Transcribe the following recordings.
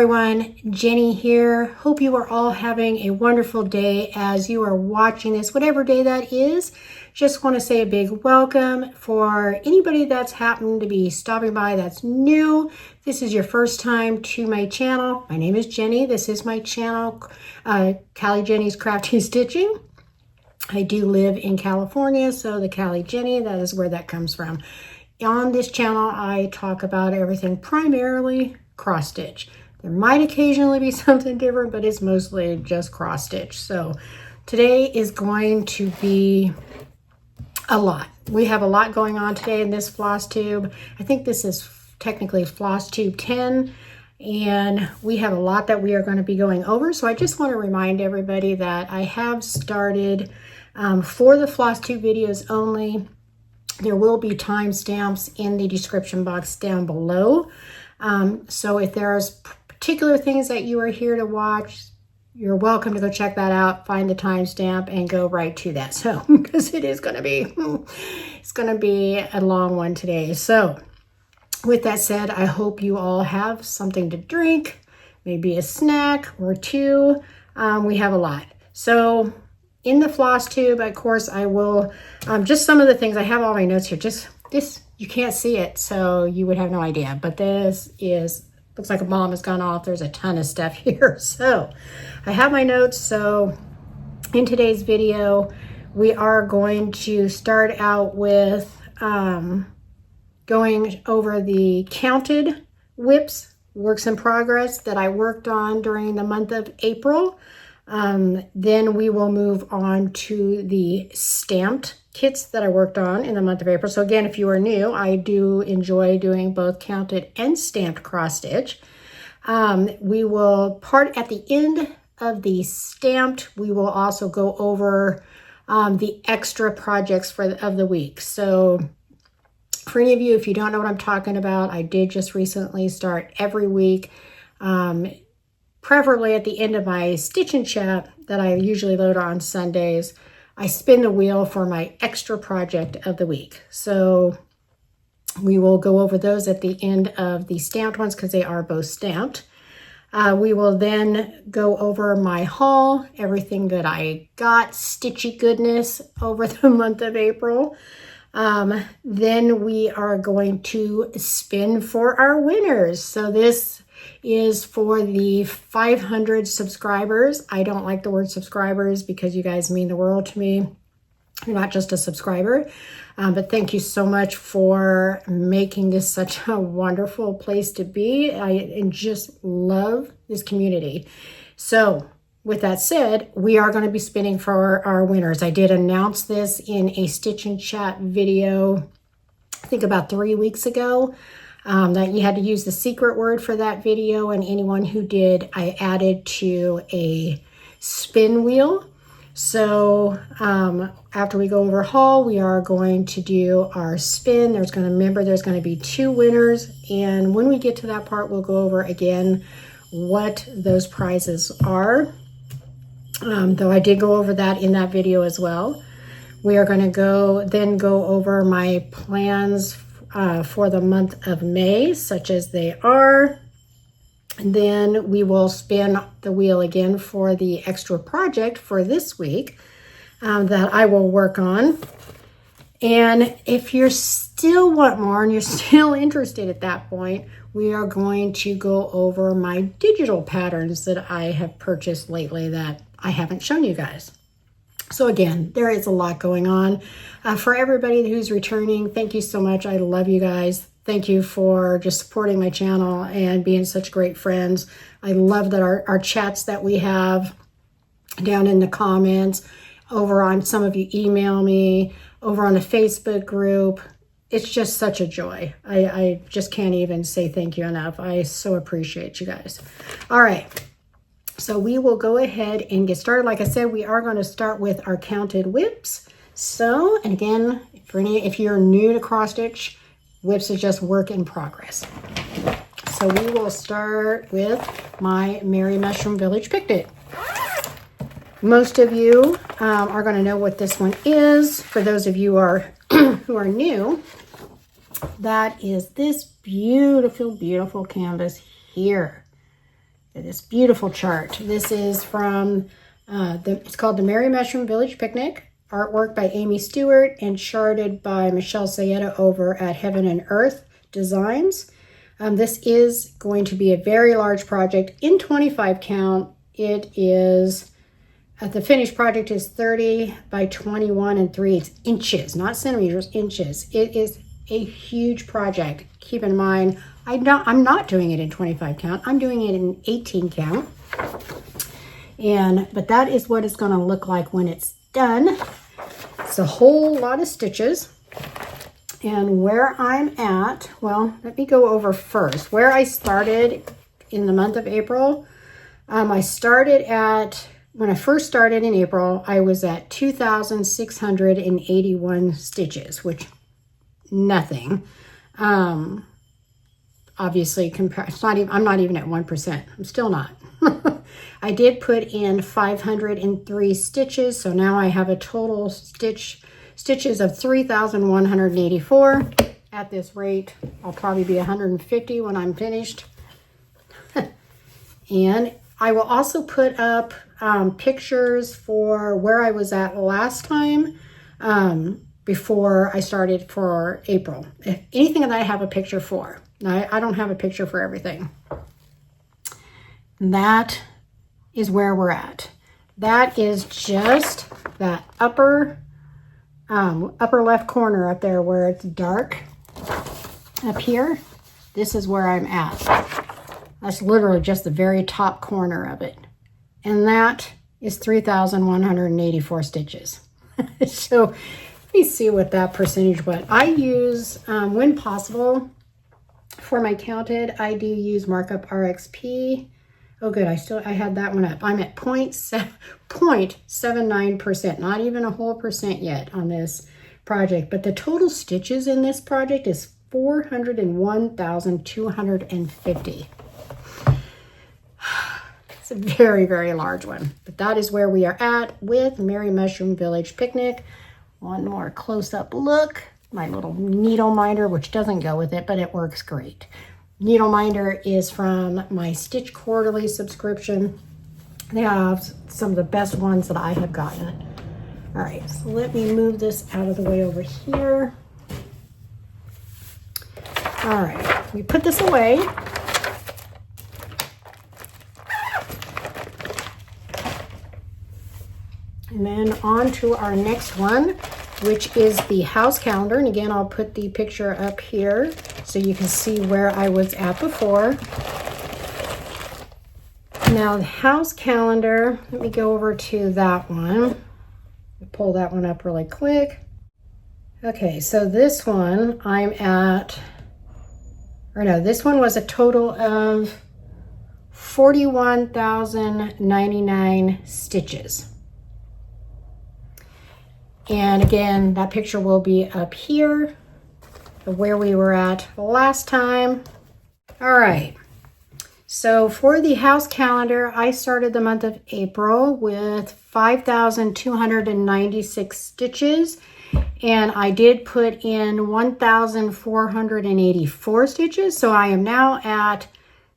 everyone, Jenny here. Hope you are all having a wonderful day as you are watching this, whatever day that is. Just want to say a big welcome for anybody that's happened to be stopping by that's new. This is your first time to my channel. My name is Jenny. This is my channel, Callie Jenny's Crafty Stitching. I do live in California, so the Callie Jenny, that is where that comes from. On this channel, I talk about everything primarily cross stitch. There might occasionally be something different, but it's mostly just cross stitch. So today is going to be a lot. We have a lot going on today in this floss tube. I think this is technically floss tube 10, and we have a lot that we are going to be going over. So I just want to remind everybody that I have started for the floss tube videos only. There will be timestamps in the description box down below. So if there's particular things that you are here to watch, you're welcome to go check that out, find the timestamp, and go right to that. So, because it is going to be, it's going to be a long one today. So, with that said, I hope you all have something to drink, maybe a snack or two. We have a lot. So, in the floss tube, of course, I will, just some of the things, I have all my notes here, just this. You can't see it, so you would have no idea. But this is, looks like a bomb has gone off. There's a ton of stuff here. So I have my notes. So in today's video, we are going to start out with going over the counted whips, works in progress that I worked on during the month of April. Then we will move on to the stamped kits that I worked on in the month of April. So again, if you are new, I do enjoy doing both counted and stamped cross stitch. We will at the end of the stamped, we will also go over the extra projects of the week. So for any of you, if you don't know what I'm talking about, I did just recently start every week, preferably at the end of my stitch and chat that I usually load on Sundays, I spin the wheel for my extra project of the week. So we will go over those at the end of the stamped ones because they are both stamped. We will then go over my haul, everything that I got, stitchy goodness over the month of April. Then we are going to spin for our winners. So this is for the 500 subscribers. I don't like the word subscribers because you guys mean the world to me. You're not just a subscriber, but thank you so much for making this such a wonderful place to be. I just love this community. So with that said, we are going to be spinning for our winners. I did announce this in a Stitch and Chat video, I think about 3 weeks ago. That you had to use the secret word for that video, and anyone who did, I added to a spin wheel. So after we go over haul, we are going to do our spin. There's going to be 2 winners, and when we get to that part, we'll go over again what those prizes are. Though I did go over that in that video as well. We are going to go over my plans for the month of May, such as they are. And then we will spin the wheel again for the extra project for this week that I will work on. And if you still want more and you're still interested at that point, we are going to go over my digital patterns that I have purchased lately that I haven't shown you guys. So again, there is a lot going on. For everybody who's returning, thank you so much. I love you guys. Thank you for just supporting my channel and being such great friends. I love that our chats that we have down in the comments, over on some of you email me, over on the Facebook group. It's just such a joy. I just can't even say thank you enough. I so appreciate you guys. All right. So we will go ahead and get started. Like I said, we are going to start with our counted whips. So, and again, if you're new to cross stitch, whips is just work in progress. So we will start with my Merry Mushroom Village picnic. Most of you are going to know what this one is. For those of you who are new, that is this beautiful, beautiful canvas here. this beautiful chart. This is from, it's called the Merry Mushroom Village Picnic. Artwork by Amy Stewart and charted by Michelle Sayeda over at Heaven and Earth Designs. This is going to be a very large project in 25 count. It is, the finished project is 30 by 21 3/8 inches, not centimeters, inches. It is a huge project. Keep in mind, I'm not doing it in 25 count. I'm doing it in 18 count. But that is what it's going to look like when it's done. It's a whole lot of stitches. And where I'm at, well, let me go over first. Where I started in the month of April, I started at, when I first started in April, I was at 2,681 stitches, which nothing. Obviously, I'm not even at 1%. I'm still not. I did put in 503 stitches, so now I have a total stitches of 3,184. At this rate, I'll probably be 150 when I'm finished. And I will also put up pictures for where I was at last time before I started for April. If anything that I have a picture for. Now, I don't have a picture for everything. That is where we're at. That is just that upper left corner up there where it's dark up here. This is where I'm at. That's literally just the very top corner of it. And that is 3,184 stitches. So let me see what that percentage was. I use, when possible, for my counted, I do use Markup RXP. Oh, good. I had that one up. I'm at 0.79%, not even a whole percent yet on this project. But the total stitches in this project is 401,250. It's a very, very large one. But that is where we are at with Merry Mushroom Village Picnic. One more close-up look. My little needle minder, which doesn't go with it, but it works great. Needle minder is from my Stitch Quarterly subscription. They have some of the best ones that I have gotten. All right, so let me move this out of the way over here. All right, we put this away. And then on to our next one, which is the house calendar. And again, I'll put the picture up here so you can see where I was at before. Now the house calendar, let me go over to that one. Pull that one up really quick. Okay, so this one I'm at, or no, this one was a total of 41,099 stitches. And again, that picture will be up here, where we were at last time. All right, so for the house calendar, I started the month of April with 5,296 stitches, and I did put in 1,484 stitches. So I am now at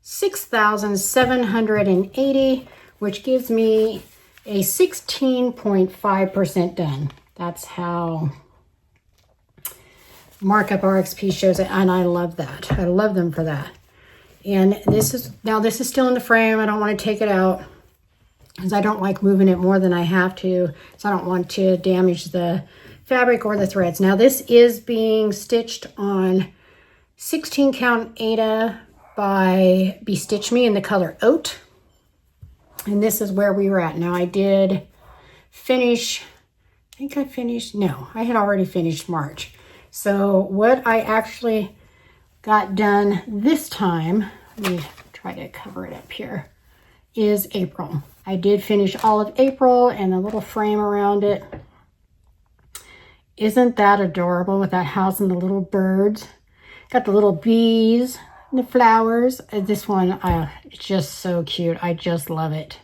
6,780, which gives me a 16.5% done. That's how Markup RXP shows it, and I love that. I love them for that. And this is still in the frame. I don't want to take it out because I don't like moving it more than I have to. So I don't want to damage the fabric or the threads. Now this is being stitched on 16 count Aida by Stitch Me in the color Oat. And this is where we were at. Now I did finish, I had already finished March. So what I actually got done this time, let me try to cover it up here, is April. I did finish all of April and the little frame around it. Isn't that adorable with that house and the little birds? Got the little bees and the flowers. This one, it's just so cute. I just love it.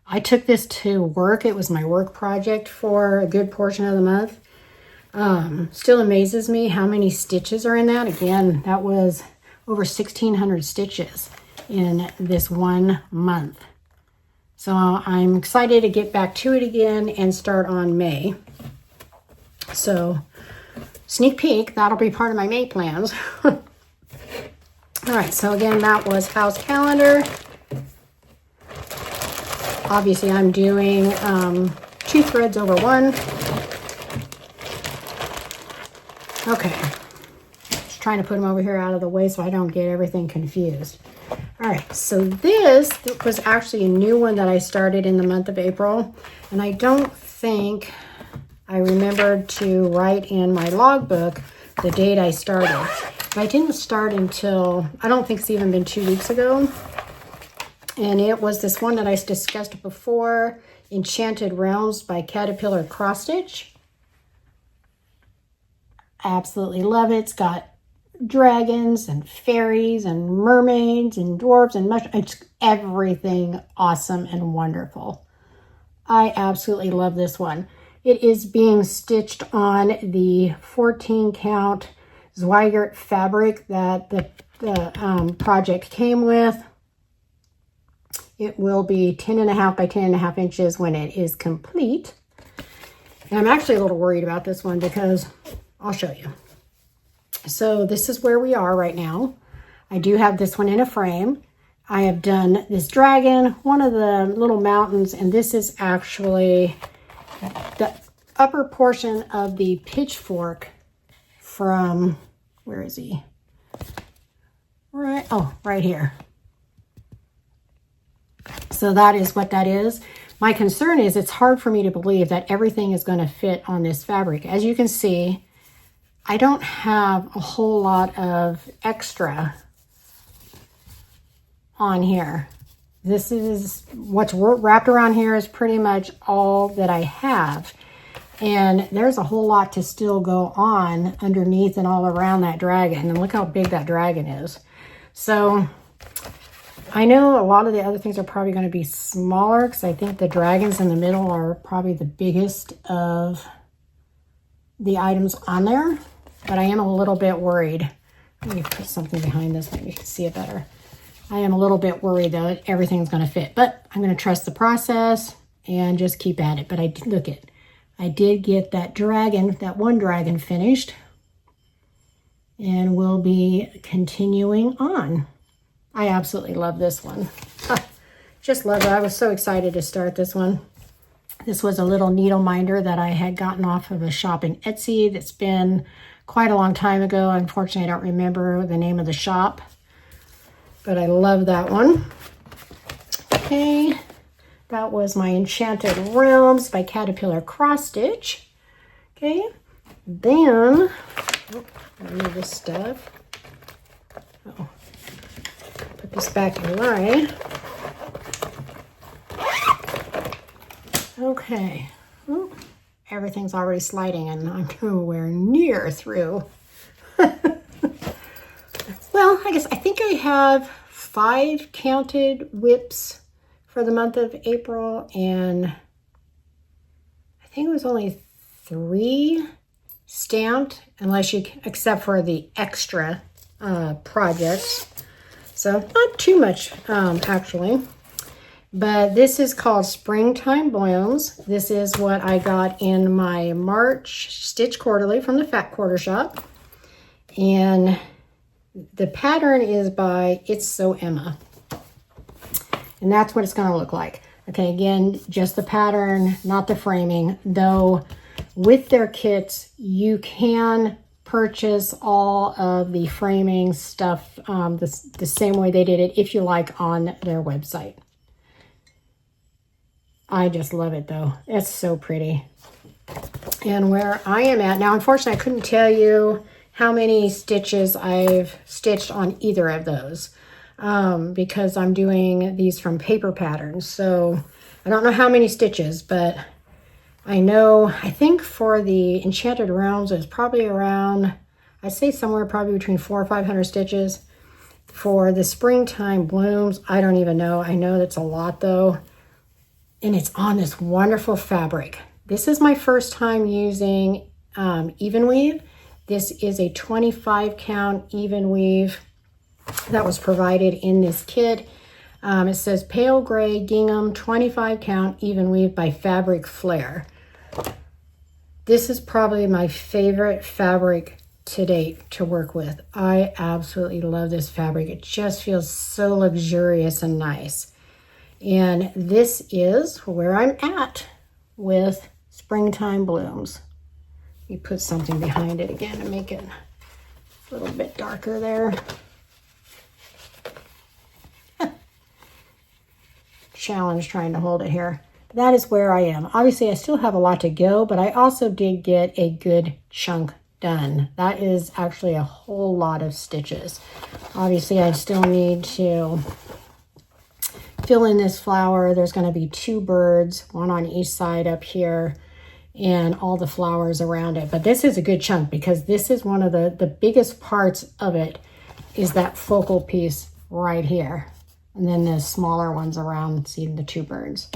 I took this to work. It was my work project for a good portion of the month. Still amazes me how many stitches are in that. Again, that was over 1,600 stitches. in this 1 month. So I'm excited to get back to it again and start on May. So sneak peek, that'll be part of my May plans. All right, so again, that was house calendar. Obviously, I'm doing 2 threads over 1. Okay, just trying to put them over here out of the way so I don't get everything confused. All right, so this was actually a new one that I started in the month of April, and I don't think I remembered to write in my logbook the date I started. But I didn't start until, I don't think it's even been 2 weeks ago. And it was this one that I discussed before, Enchanted Realms by Caterpillar Cross Stitch. Absolutely love it. It's got dragons and fairies and mermaids and dwarves and it's everything awesome and wonderful. I absolutely love this one. It is being stitched on the 14 count Zweigert fabric that the project came with. It will be 10.5 by 10.5 inches when it is complete. And I'm actually a little worried about this one because I'll show you. So this is where we are right now. I do have this one in a frame. I have done this dragon, one of the little mountains, and this is actually the upper portion of the pitchfork from, where is he? Right here. So that is what that is. My concern is it's hard for me to believe that everything is going to fit on this fabric. As you can see, I don't have a whole lot of extra on here. This is what's wrapped around here is pretty much all that I have. And there's a whole lot to still go on underneath and all around that dragon. And look how big that dragon is. So I know a lot of the other things are probably going to be smaller because I think the dragons in the middle are probably the biggest of the items on there. But I am a little bit worried. Let me put something behind this, maybe you can see it better. I am a little bit worried that everything's going to fit, but I'm going to trust the process and just keep at it. But I did get that dragon, that one dragon finished, and we'll be continuing on. I absolutely love this one. Just love it. I was so excited to start this one. This was a little needle minder that I had gotten off of a shop in Etsy that's been quite a long time ago. Unfortunately, I don't remember the name of the shop, but I love that one. Okay, that was my Enchanted Realms by Caterpillar Cross Stitch. Okay, then, remove this stuff. Oh, put this back in line. Okay. Oh, everything's already sliding and I'm nowhere near through. Well, I think I have 5 counted whips for the month of April, and I think it was only 3 stamped, except for the extra projects. So not too much actually. But this is called Springtime Blooms. This is what I got in my March Stitch Quarterly from the Fat Quarter Shop. And the pattern is by It's So Emma. And that's what it's going to look like. Okay, again, just the pattern, not the framing. Though with their kits, you can purchase all of the framing stuff the same way they did it, if you like, on their website. I just love it though. It's so pretty. And where I am at now, unfortunately, I couldn't tell you how many stitches I've stitched on either of those because I'm doing these from paper patterns. So I don't know how many stitches, but I know, I think for the Enchanted Realms, it's probably around, I'd say somewhere probably between 400 or 500 stitches. For the Springtime Blooms, I don't even know. I know that's a lot though. And it's on this wonderful fabric. This is my first time using even weave. This is a 25 count even weave. that was provided in this kit. It says pale gray gingham 25 count even weave by Fabric Flair. This is probably my favorite fabric to date to work with. I absolutely love this fabric. It just feels so luxurious and nice. And this is where I'm at with Springtime Blooms. Let me put something behind it again to make it a little bit darker there. Challenge trying to hold it here. That is where I am. Obviously, I still have a lot to go, but I also did get a good chunk done. That is actually a whole lot of stitches. Obviously, I still need to fill in this flower. There's going to be 2 birds, one on each side up here, and all the flowers around it. But this is a good chunk because this is one of the biggest parts of it is that focal piece right here. And then the smaller ones around, seeing the 2 birds.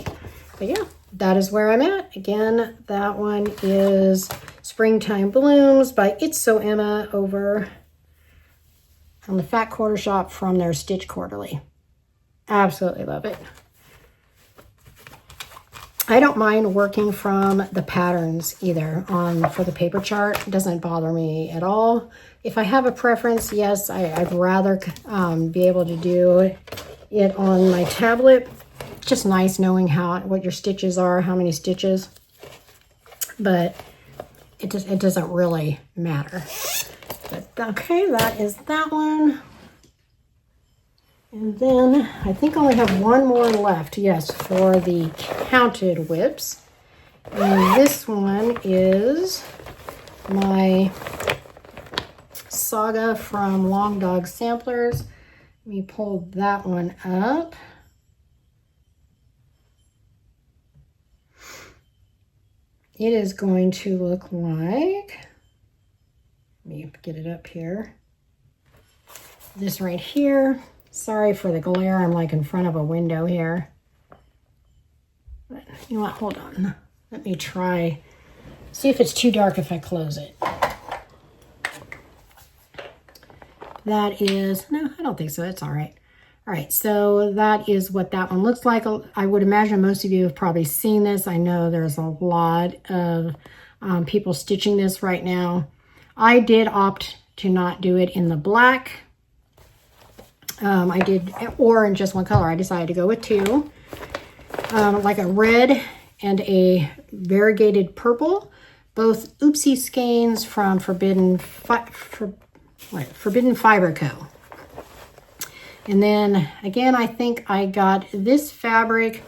But yeah, that is where I'm at. Again, that one is Springtime Blooms by It's So Emma over on the Fat Quarter Shop from their Stitch Quarterly. Absolutely love it. I don't mind working from the patterns either for the paper chart. It doesn't bother me at all. If I have a preference, yes, I'd rather be able to do it on my tablet. It's just nice knowing what your stitches are, how many stitches, but it doesn't really matter. But okay, that is that one. And then I think I only have one more left, yes, for the counted whips. And this one is my Saga from Long Dog Samplers. Let me pull that one up. It is going to look like, let me get it up here. This right here. Sorry for the glare, I'm like in front of a window here. But you know what, hold on. Let me try, see if it's too dark if I close it. That is, no, I don't think so, it's all right. All right, so that is what that one looks like. I would imagine most of you have probably seen this. I know there's a lot of people stitching this right now. I did opt to not do it in the black. I did, or in just one color. I decided to go with 2. Like a red and a variegated purple. Both Oopsie Skeins from Forbidden Fiber Co. And then again, I think I got this fabric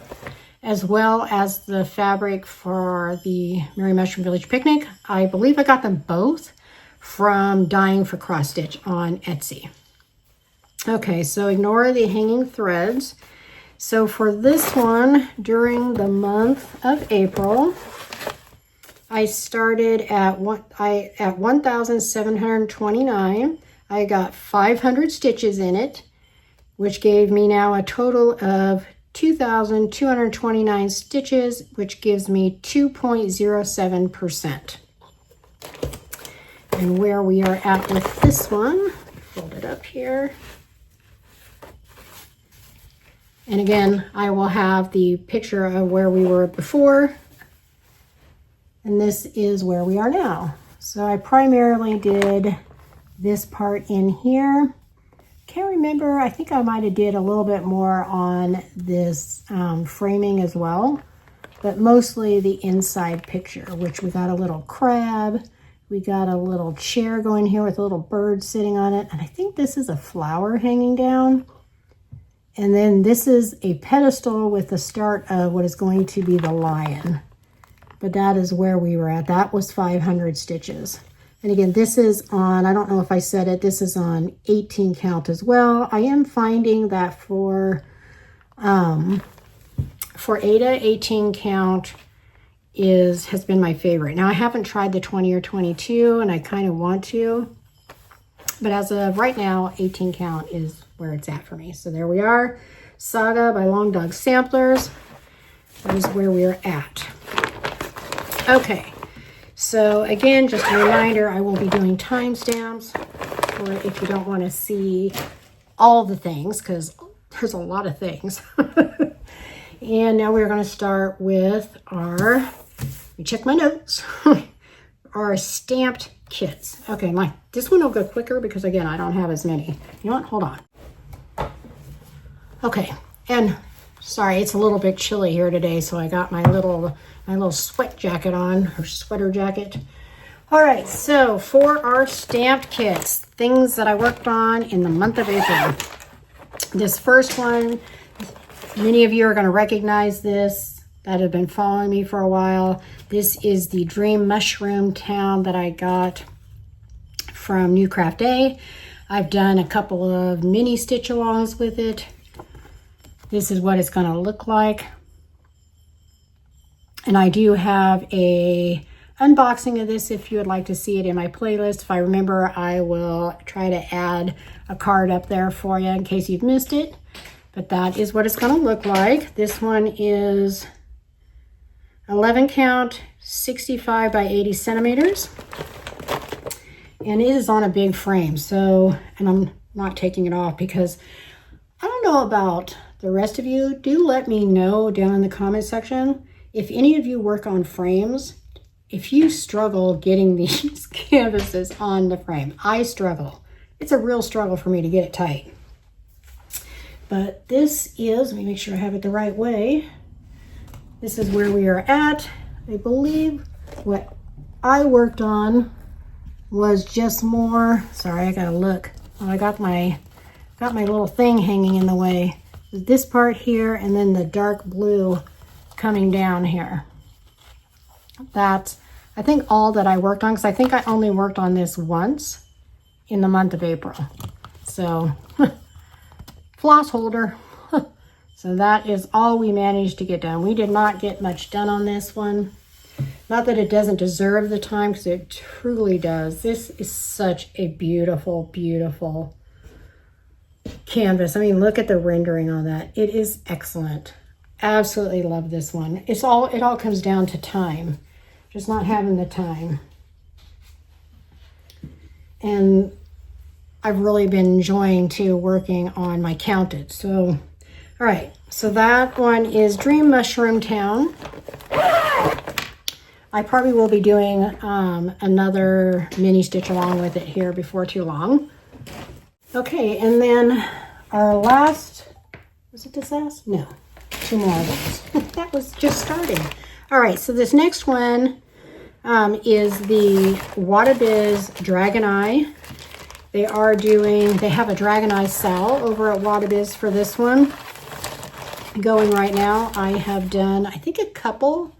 as well as the fabric for the Merry Mushroom Village Picnic. I believe I got them both from Dying for Cross Stitch on Etsy. Okay, so ignore the hanging threads. So for this one, during the month of April, I started at 1,729. I got 500 stitches in it, which gave me now a total of 2,229 stitches, which gives me 2.07%. And where we are at with this one, fold it up here. And again, I will have the picture of where we were before. And this is where we are now. So I primarily did this part in here. Can't remember, I think I might have did a little bit more on this framing as well, but mostly the inside picture, which we got a little crab, we got a little chair going here with a little bird sitting on it, and I think this is a flower hanging down. And then this is a pedestal with the start of what is going to be the lion. But that is where we were at. That was 500 stitches. And again, this is on, I don't know if I said it, this is on 18 count as well. I am finding that for Ada, 18 count has been my favorite. Now I haven't tried the 20 or 22 and I kind of want to, but as of right now, 18 count is where it's at for me. So there we are, Saga by Long Dog Samplers. That is where we're at. Okay, so again, just a reminder, I will be doing timestamps for if you don't want to see all the things because there's a lot of things. And now we're going to start with our, let me check my notes, our stamped kits. Okay, this one will go quicker because again, I don't have as many. You know what? Hold on. Okay, and sorry, it's a little bit chilly here today, so I got my little sweat jacket on, or sweater jacket. All right, so for our stamped kits, things that I worked on in the month of April. This first one, many of you are going to recognize this that have been following me for a while. This is the Dream Mushroom Town that I got from New Craft Day. I've done a couple of mini stitch alongs with it. This is what it's going to look like. And I do have a unboxing of this if you would like to see it in my playlist. If I remember, I will try to add a card up there for you in case you've missed it. But that is what it's going to look like. This one is 11 count, 65 by 80 centimeters. And it is on a big frame. So, and I'm not taking it off because I don't know about the rest of you. Do let me know down in the comment section if any of you work on frames, if you struggle getting these canvases on the frame. I struggle. It's a real struggle for me to get it tight. But this is, let me make sure I have it the right way. This is where we are at. I believe what I worked on was just more, sorry, I gotta look. Oh, I got my little thing hanging in the way. This part here and then the dark blue coming down here. That's, I think, all that I worked on because I think I only worked on this once in the month of April. So, floss holder. So that is all we managed to get done. We did not get much done on this one. Not that it doesn't deserve the time because it truly does. This is such a beautiful, beautiful canvas. I mean, look at the rendering on that. It is excellent. Absolutely love this one. It all comes down to time. Just not having the time. And I've really been enjoying too working on my counted. So, all right. So that one is Dream Mushroom Town. I probably will be doing another mini stitch along with it here before too long. Okay, and then our last, was it this last? No, two more of those. That was just starting. All right, so this next one is the Wadabiz Dragon Eye. They have a Dragon Eye sale over at Wadabiz for this one. Going right now, I have done, I think, a couple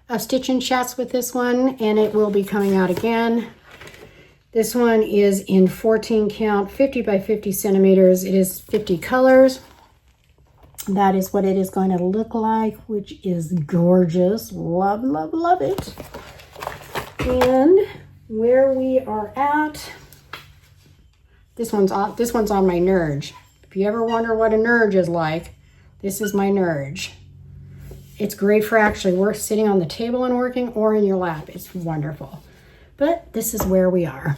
of stitch and chats with this one, and it will be coming out again. This one is in 14 count, 50 by 50 centimeters. It is 50 colors. That is what it is going to look like, which is gorgeous. Love, love, love it. And where we are at, this one's on my Nurge. If you ever wonder what a Nurge is like, this is my Nurge. It's great for actually sitting on the table and working or in your lap. It's wonderful. But this is where we are.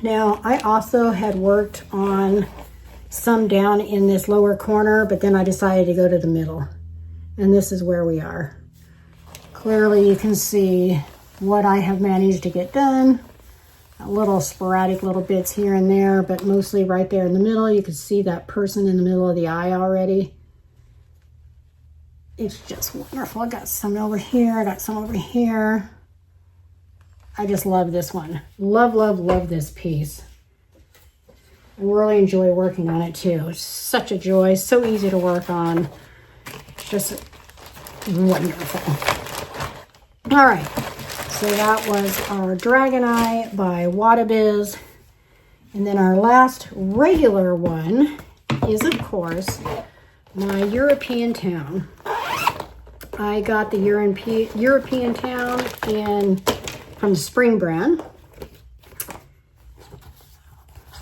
Now, I also had worked on some down in this lower corner, but then I decided to go to the middle. And this is where we are. Clearly, you can see what I have managed to get done. A little sporadic little bits here and there, but mostly right there in the middle. You can see that person in the middle of the eye already. It's just wonderful. I got some over here. I got some over here. I just love this one. Love, love, love this piece. I really enjoy working on it too. It's such a joy. So easy to work on. Just wonderful. All right. So that was our Dragon Eye by Wadabiz. And then our last regular one is, of course, my European Town. I got the European Town from the Spring brand.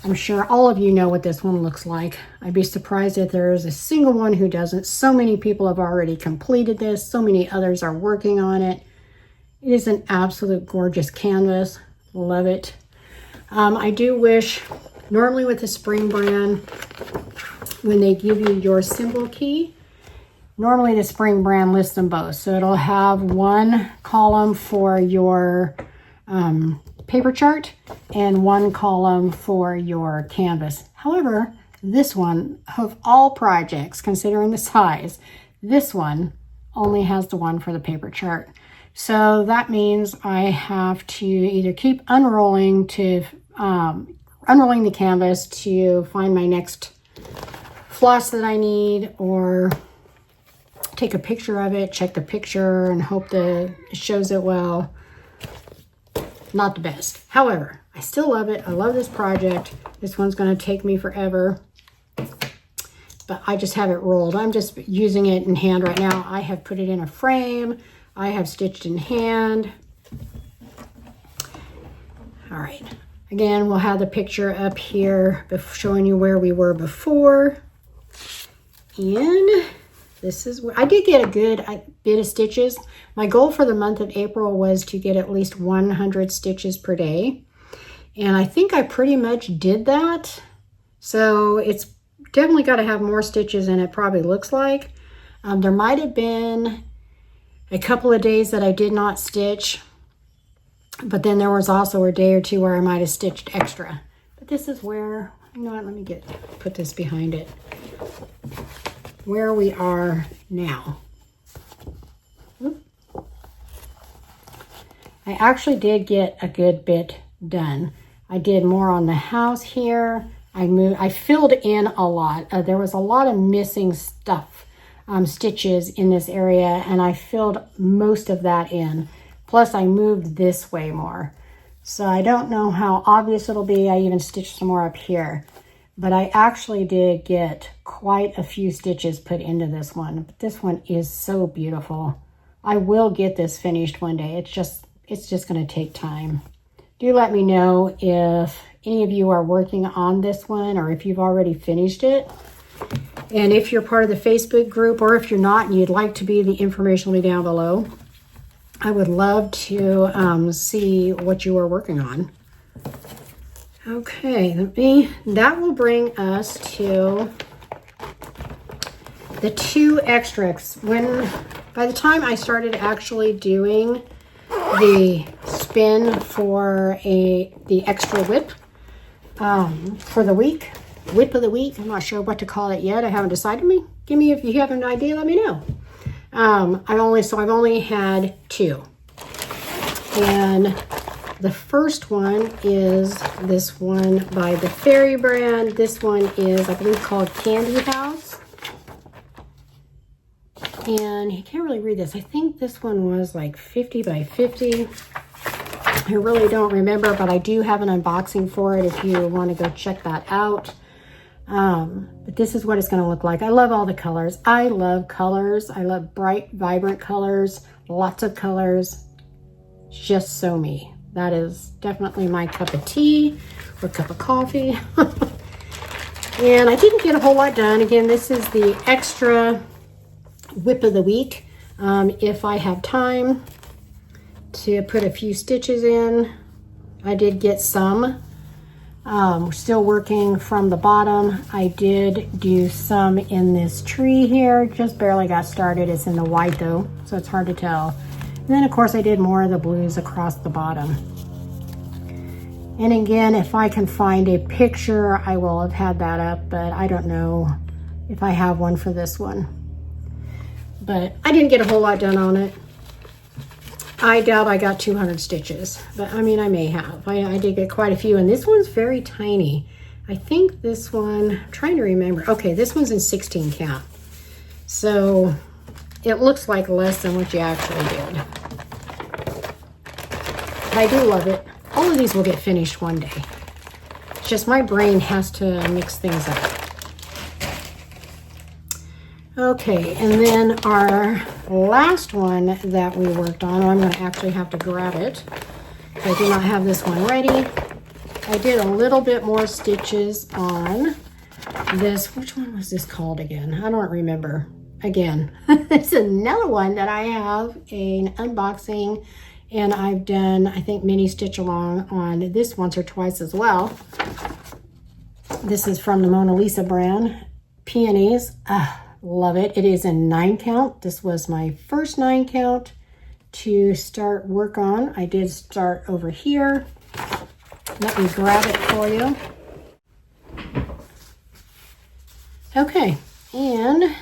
I'm sure all of you know what this one looks like. I'd be surprised if there is a single one who doesn't. So many people have already completed this. So many others are working on it. It is an absolute gorgeous canvas. Love it. I do wish Normally with the Spring brand, when they give you your symbol key, normally the Spring brand lists them both. So it'll have one column for your paper chart and one column for your canvas. However, this one, of all projects, considering the size, this one only has the one for the paper chart. So that means I have to either keep unrolling the canvas to find my next floss that I need, or take a picture of it, check the picture, and hope that it shows it well. Not the best. However, I still love it. I love this project. This one's going to take me forever, but I just have it rolled. I'm just using it in hand right now. I have put it in a frame. I have stitched in hand. All right. Again, we'll have the picture up here showing you where we were before. And this is where I did get a good bit of stitches. My goal for the month of April was to get at least 100 stitches per day. And I think I pretty much did that. So it's definitely got to have more stitches than it probably looks like. There might have been a couple of days that I did not stitch, but then there was also a day or two where I might have stitched extra. But this is where, you know what, let me put this behind it. Where we are now. I actually did get a good bit done. I did more on the house here. I filled in a lot. There was a lot of missing stuff, stitches in this area, and I filled most of that in. Plus I moved this way more. So I don't know how obvious it'll be. I even stitched some more up here. But I actually did get quite a few stitches put into this one. But this one is so beautiful. I will get this finished one day. It's just going to take time. Do let me know if any of you are working on this one or if you've already finished it. And if you're part of the Facebook group, or if you're not and you'd like to be, the information will be down below. I would love to see what you are working on. Okay, that will bring us to the 2 extras. By the time I started actually doing the spin for the extra whip for the week, whip of the week, I'm not sure what to call it yet. I haven't decided. Give me if you have an idea, let me know. I've only had 2, and the first one is this one by the Fairy brand. This one is, I believe, called Candy House. And you can't really read this. I think this one was like 50 by 50. I really don't remember, but I do have an unboxing for it if you want to go check that out. But this is what it's going to look like. I love all the colors. I love colors. I love bright, vibrant colors, lots of colors. Just so me. That is definitely my cup of tea or cup of coffee. And I didn't get a whole lot done. Again, this is the extra whip of the week. If I have time to put a few stitches in, I did get some. We're still working from the bottom. I did do some in this tree here. Just barely got started. It's in the white though, so it's hard to tell. And then of course I did more of the blues across the bottom. And again, if I can find a picture, I will have had that up, but I don't know if I have one for this one. But I didn't get a whole lot done on it. I doubt I got 200 stitches, but I mean, I may have. I did get quite a few, and this one's very tiny. I think this one, I'm trying to remember. Okay, this one's in 16 count. So it looks like less than what you actually did. But I do love it. All of these will get finished one day. It's just my brain has to mix things up. Okay, and then our last one that we worked on, I'm going to actually have to grab it. I do not have this one ready. I did a little bit more stitches on this. Which one was this called again? I don't remember. Again, it's another one that I have an unboxing, and I've done, I think, mini stitch along on this once or twice as well. This is from the Mona Lisa brand. Peonies. Love it. It is in 9 count. This was my first 9 count to start work on. I did start over here. Let me grab it for you. Okay, and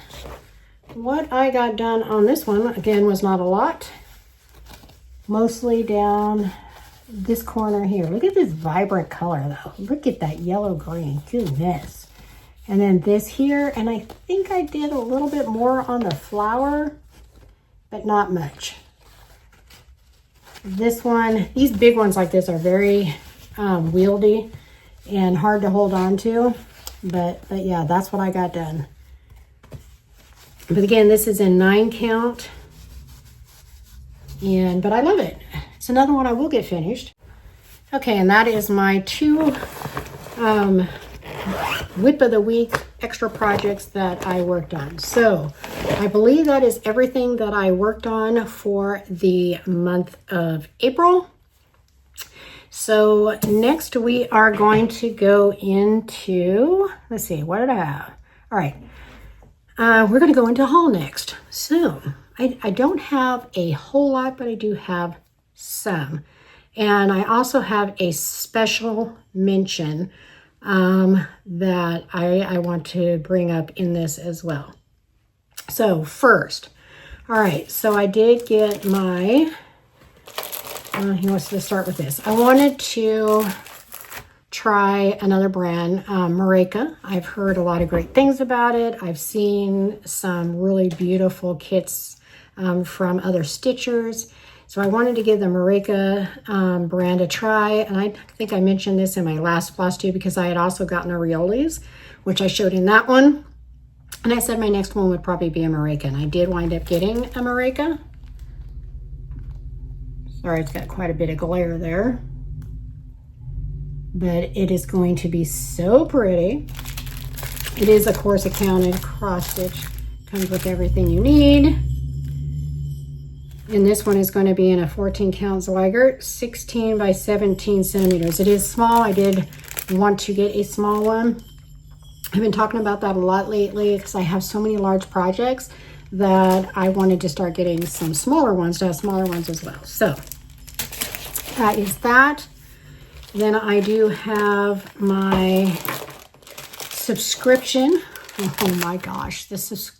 what I got done on this one, again, was not a lot. Mostly down this corner here. Look at this vibrant color, though. Look at that yellow-green. Goodness. And then this here, and I think I did a little bit more on the flower, but not much. This one, these big ones like this are very wieldy and hard to hold on to. But yeah, that's what I got done. But again, this is in 9 count. But I love it. It's another one I will get finished. Okay, and that is my 2 whip of the week extra projects that I worked on. So I believe that is everything that I worked on for the month of April. So next we are going to go into, let's see, what did I have? All right, we're going to go into haul next. So I don't have a whole lot, but I do have some. And I also have a special mention that I want to bring up in this as well. So first, all right, so I did get my, he wants to start with this. I wanted to try another brand, Mareka. I've heard a lot of great things about it. I've seen some really beautiful kits from other stitchers. So I wanted to give the Mareka brand a try. And I think I mentioned this in my last FLOSSTUBE because I had also gotten a Riolis, which I showed in that one. And I said my next one would probably be a Mareka. And I did wind up getting a Mareka. Sorry, it's got quite a bit of glare there. But it is going to be so pretty. It is, of course, a counted cross stitch. Comes with everything you need. And this one is going to be in a 14 count Zweigert, 16 by 17 centimeters. It is small. I did want to get a small one. I've been talking about that a lot lately because I have so many large projects that I wanted to start getting some smaller ones to have smaller ones as well. So that is that. Then I do have my subscription. Oh my gosh, this is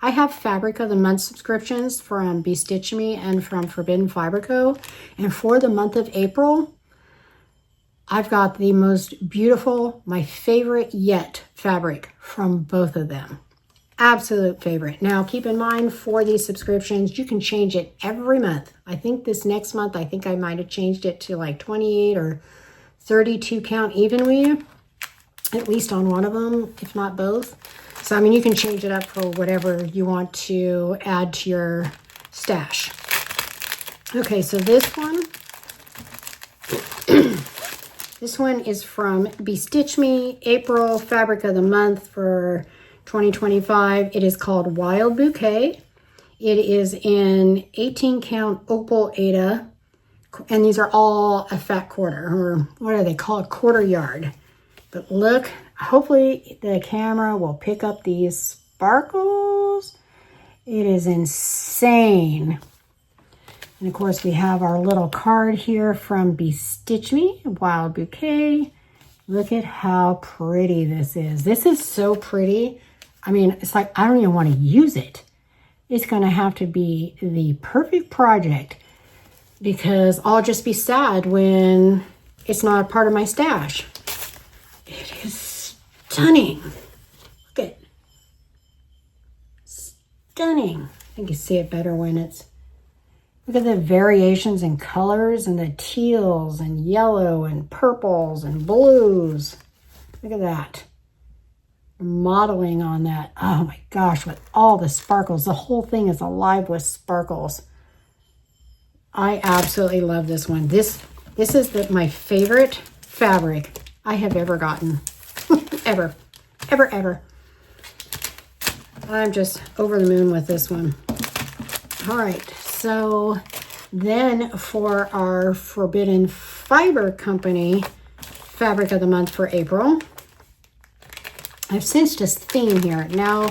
I have Fabric of the Month subscriptions from Stitch Me and from Forbidden Fiber Co. And for the month of April, I've got the most beautiful, my favorite yet fabric from both of them. Absolute favorite. Now, keep in mind for these subscriptions, you can change it every month. I think this next month, I think I might have changed it to like 28 or 32 count even weave, at least on one of them, if not both. So, I mean, you can change it up for whatever you want to add to your stash. Okay, so this one, this one is from Stitch Me, April Fabric of the Month for 2025. It is called Wild Bouquet. It is in 18 count Opal Ada, and these are all a fat quarter, or what are they called? Quarter yard. But look, hopefully the camera will pick up these sparkles. It is insane. And of course we have our little card here from Stitch Me, Wild Bouquet. Look at how pretty this is. This is so pretty. I mean, it's like, I don't even want to use it. It's going to have to be the perfect project because I'll just be sad when it's not a part of my stash. It is stunning. Look at it. Stunning. I think you see it better when it's, look at the variations in colors and the teals and yellow and purples and blues. Look at that. Modeling on that. Oh my gosh, with all the sparkles. The whole thing is alive with sparkles. I absolutely love this one. This is my favorite fabric I have ever gotten. Ever. I'm just over the moon with this one. All right, so then for our Forbidden Fiber Company Fabric of the Month for April, I've sensed a theme here. Now,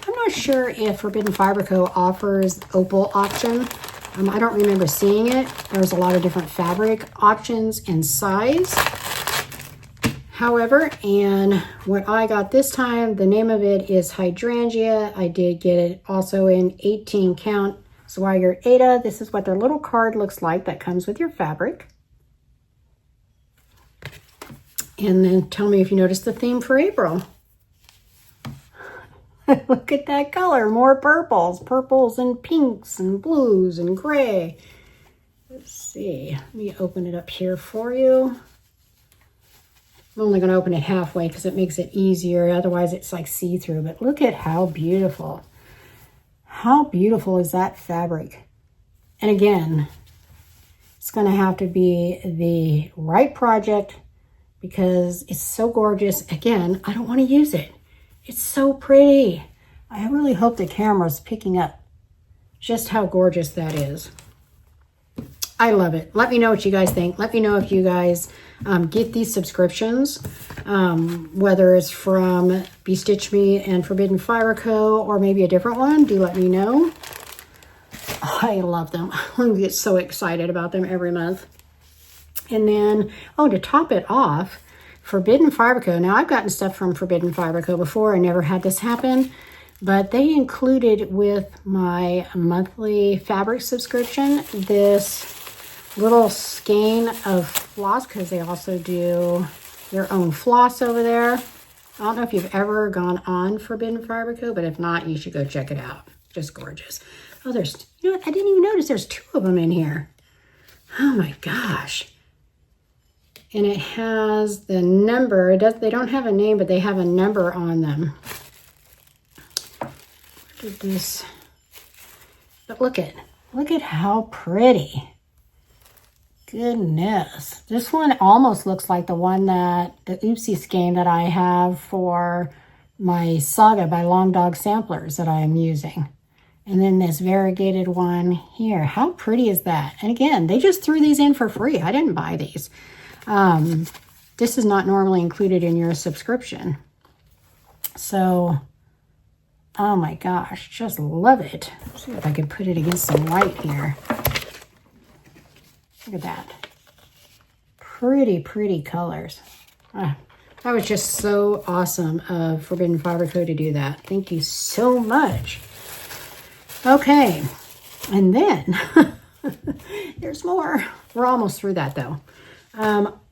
I'm not sure if Forbidden Fiber Co. offers opal option. I don't remember seeing it. There's a lot of different fabric options and size. However, and what I got this time, the name of it is Hydrangea. I did get it also in 18 count Swagger Ada. This is what their little card looks like that comes with your fabric. And then tell me if you noticed the theme for April. Look at that color, more purples and pinks and blues and gray. Let's see, let me open it up here for you. I'm only going to open it halfway because it makes it easier. Otherwise, it's like see-through. But look at how beautiful. How beautiful is that fabric? And again, it's going to have to be the right project because it's so gorgeous. Again, I don't want to use it. It's so pretty. I really hope the camera's picking up just how gorgeous that is. I love it. Let me know what you guys think. Let me know if you guys get these subscriptions, whether it's from Stitch Me and Forbidden Fiber Co. or maybe a different one. Do let me know. I love them. I get so excited about them every month. And then, oh, to top it off, Forbidden Fiber Co. Now, I've gotten stuff from Forbidden Fiber Co. before. I never had this happen. But they included with my monthly fabric subscription this little skein of floss, because they also do their own floss over there. I don't know if you've ever gone on Forbidden Fiber Co., but if not, you should go check it out. Just gorgeous. Oh, there's, you know what? I didn't even notice there's 2 of them in here. Oh my gosh. And it has the number. They don't have a name, but they have a number on them. Look at this. But look at how pretty. Goodness. This one almost looks like the one that, the Oopsie skein that I have for my Saga by Long Dog Samplers that I am using. And then this variegated one here. How pretty is that? And again, they just threw these in for free. I didn't buy these. This is not normally included in your subscription. So, oh my gosh, just love it. Let's see if I can put it against some light here. Look at that. Pretty, pretty colors. That was just so awesome of Forbidden Fiber Co. to do that. Thank you so much. Okay, and then there's more. We're almost through that though.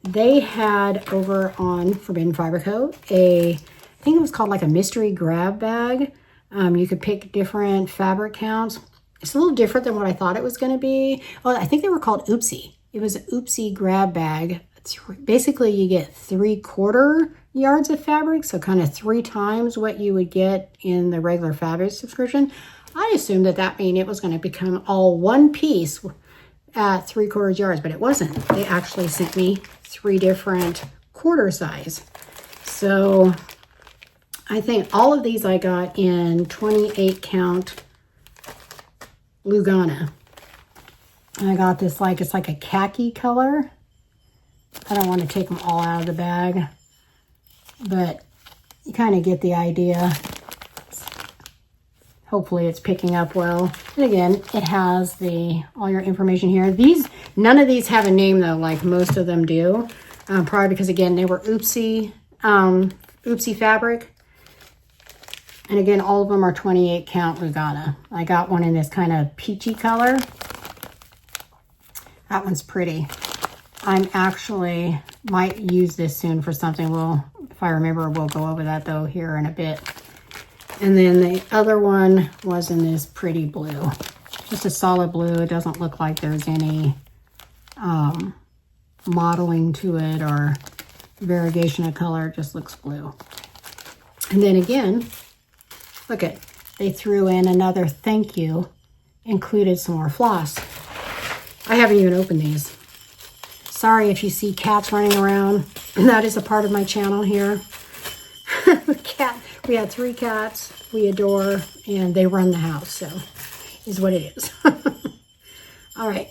They had over on Forbidden Fiber Co. I think it was called like a mystery grab bag. You could pick different fabric counts. It's a little different than what I thought it was going to be. Oh, I think they were called Oopsie. It was an Oopsie grab bag. Basically, you get 3/4 yards of fabric, so kind of 3 times what you would get in the regular fabric subscription. I assumed that meant it was going to become all one piece at 3/4 yards, but it wasn't. They actually sent me 3 different quarter size. So I think all of these I got in 28 count Lugana. And I got this it's like a khaki color. I don't want to take them all out of the bag, but you kind of get the idea. Hopefully it's picking up well. And again, it has all your information here. None of these have a name though, like most of them do. Probably because again, they were Oopsie fabric. And again, all of them are 28 count Lugana. I got one in this kind of peachy color. That one's pretty. I'm actually might use this soon for something. If I remember, we'll go over that though here in a bit. And then the other one was in this pretty blue. Just a solid blue. It doesn't look like there's any modeling to it or variegation of color. It just looks blue. And then again, look at, they threw in another thank you, included some more floss. I haven't even opened these. Sorry if you see cats running around. That is a part of my channel here. We had 3 cats we adore, and they run the house, so is what it is. All right.